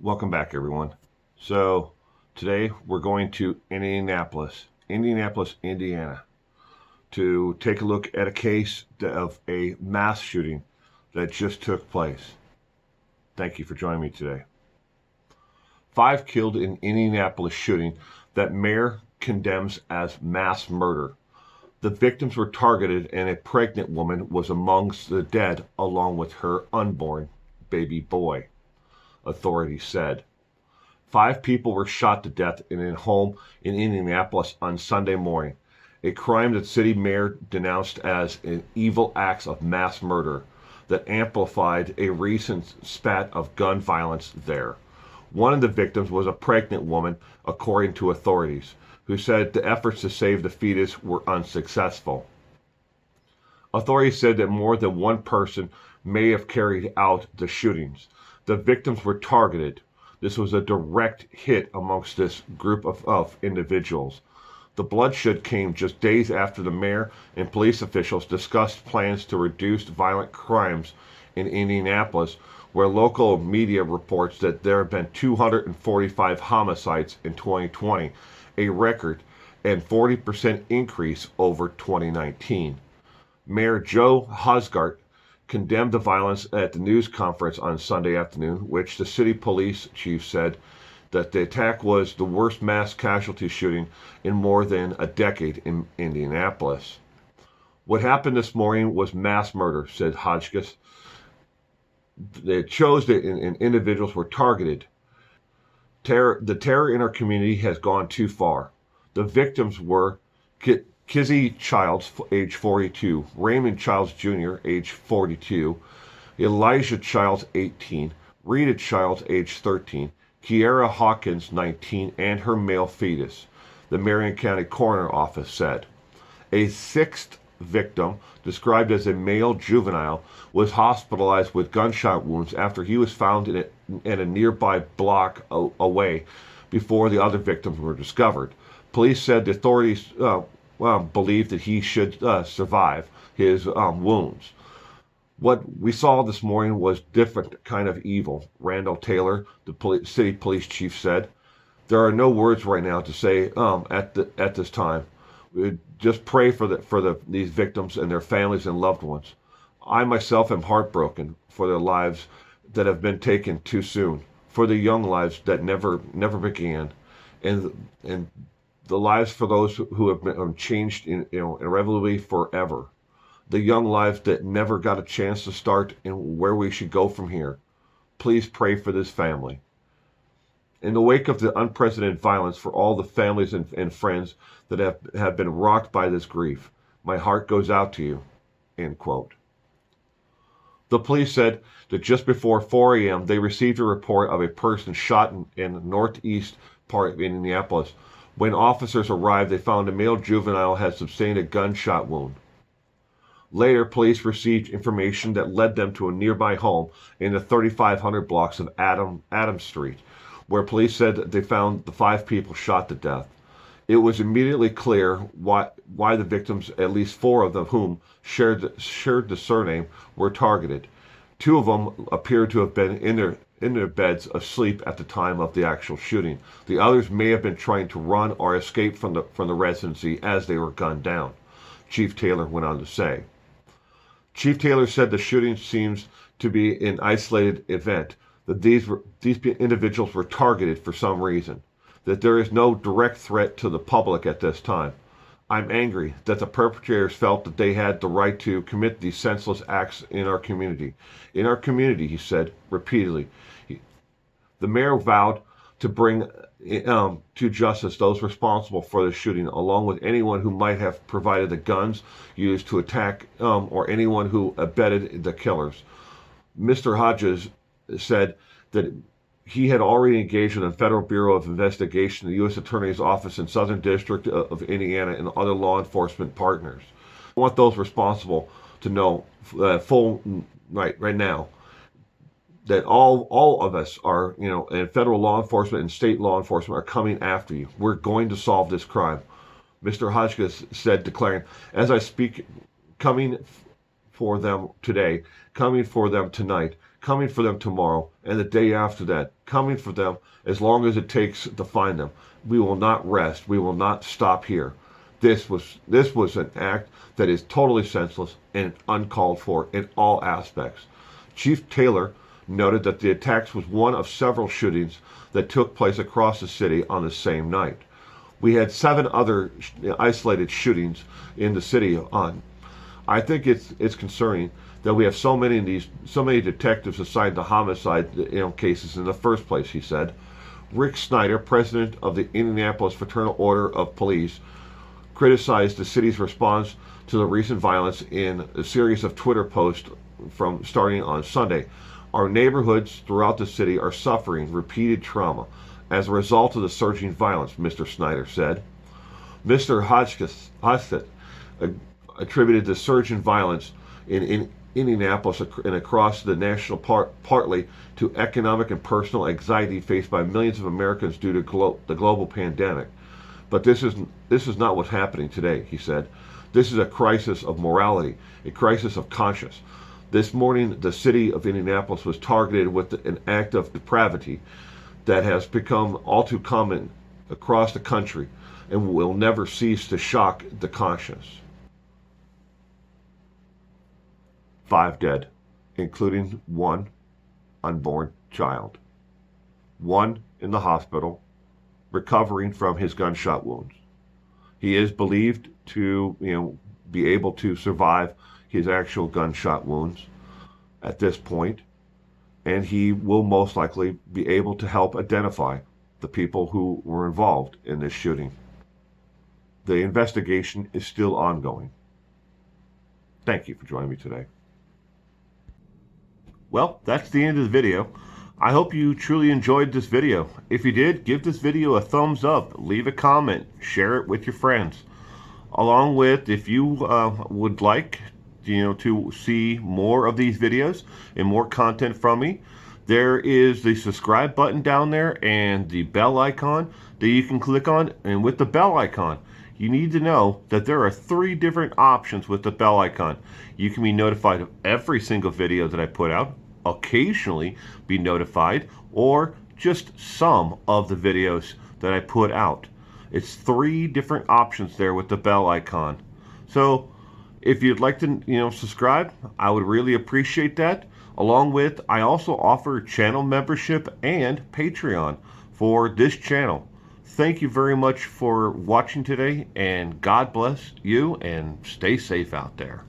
Welcome back, everyone. So today we're going to Indianapolis, Indiana, to take a look at a case of a mass shooting that just took place. Thank you for joining me today. 5 killed in Indianapolis shooting that mayor condemns as mass murder. The victims were targeted and a pregnant woman was amongst the dead along with her unborn baby boy, authorities said. 5 people were shot to death in a home in Indianapolis on Sunday morning, a crime that city mayor denounced as an evil act of mass murder that amplified a recent spat of gun violence there. One of the victims was a pregnant woman, according to authorities, who said the efforts to save the fetus were unsuccessful. Authorities said that more than one person may have carried out the shootings. The victims were targeted. This was a direct hit amongst this group of individuals. The bloodshed came just days after the mayor and police officials discussed plans to reduce violent crimes in Indianapolis, where local media reports that there have been 245 homicides in 2020, a record and 40% increase over 2019. Mayor Joe Hosgart condemned the violence at the news conference on Sunday afternoon, which the city police chief said that the attack was the worst mass casualty shooting in more than a decade in Indianapolis. What happened this morning was mass murder, said Hodges. It shows that individuals were targeted. The terror in our community has gone too far. The victims were Kizzy Childs, age 42, Raymond Childs Jr., age 42, Elijah Childs, 18, Rita Childs, age 13, Kiera Hawkins, 19, and her male fetus, the Marion County Coroner Office said. A 6th victim, described as a male juvenile, was hospitalized with gunshot wounds after he was found in a nearby block away before the other victims were discovered. Police said the authorities believed that he should survive his wounds. What we saw this morning was different kind of evil, Randall Taylor, the city police chief, said. There are no words right now to say at this time. We just pray for these victims and their families and loved ones. I myself am heartbroken for their lives that have been taken too soon, for the young lives that never began, and the lives for those who have been changed irrevocably forever. The young lives that never got a chance to start and where we should go from here. Please pray for this family. In the wake of the unprecedented violence, for all the families and friends that have been rocked by this grief, my heart goes out to you, end quote. The police said that just before 4 a.m., they received a report of a person shot in the northeast part of Indianapolis. When officers arrived, they found a male juvenile had sustained a gunshot wound. Later, police received information that led them to a nearby home in the 3500 blocks of Adams Street, where police said that they found the 5 people shot to death. It was immediately clear why the victims, at least 4 of them whom shared the surname, were targeted. 2 of them appeared to have been in their beds asleep at the time of the actual shooting. The others may have been trying to run or escape from the residency as they were gunned down, Chief Taylor went on to say. Chief Taylor said the shooting seems to be an isolated event, that these individuals were targeted for some reason, that there is no direct threat to the public at this time. I'm angry that the perpetrators felt that they had the right to commit these senseless acts in our community. In our community, he said repeatedly. The mayor vowed to bring to justice those responsible for the shooting, along with anyone who might have provided the guns used to attack or anyone who abetted the killers. Mr. Hodges said that he had already engaged with the Federal Bureau of Investigation, the U.S. Attorney's Office in Southern District of Indiana, and other law enforcement partners. I want those responsible to know right now that all of us are, and federal law enforcement and state law enforcement are coming after you. We're going to solve this crime. Mr. Hodges said, declaring, as I speak, coming for them today, coming for them tonight, coming for them tomorrow and the day after that, coming for them as long as it takes to find them. We will not rest. We will not stop here. This was an act that is totally senseless and uncalled for in all aspects. Chief Taylor noted that the attacks was one of several shootings that took place across the city on the same night. We had 7 other isolated shootings in the city on. I think it's concerning that we have so many detectives assigned to homicide cases in the first place, he said. Rick Snyder, president of the Indianapolis Fraternal Order of Police, criticized the city's response to the recent violence in a series of Twitter posts from starting on Sunday. Our neighborhoods throughout the city are suffering repeated trauma as a result of the surging violence, Mr. Snyder said. Mr. Hodgson attributed the surge in violence in Indianapolis and across the national partly to economic and personal anxiety faced by millions of Americans due to the global pandemic. But this is not what's happening today, he said. This is a crisis of morality, a crisis of conscience. This morning, the city of Indianapolis was targeted with an act of depravity that has become all too common across the country and will never cease to shock the conscience. 5 dead, including 1 unborn child. 1 in the hospital, recovering from his gunshot wounds. He is believed to, be able to survive his actual gunshot wounds at this point, and he will most likely be able to help identify the people who were involved in this shooting. The investigation is still ongoing. Thank you for joining me today. Well, that's the end of the video. I hope you truly enjoyed this video. If you did, give this video a thumbs up, leave a comment, share it with your friends. Along with, if you would like to see more of these videos and more content from me, there is the subscribe button down there and the bell icon that you can click on. And with the bell icon, you need to know that there are 3 different options with the bell icon. You can be notified of every single video that I put out, occasionally be notified, or just some of the videos that I put out. It's 3 different options there with the bell icon. So if you'd like to subscribe, I would really appreciate that. Along with, I also offer channel membership and Patreon for this channel. Thank you very much for watching today, and God bless you, and stay safe out there.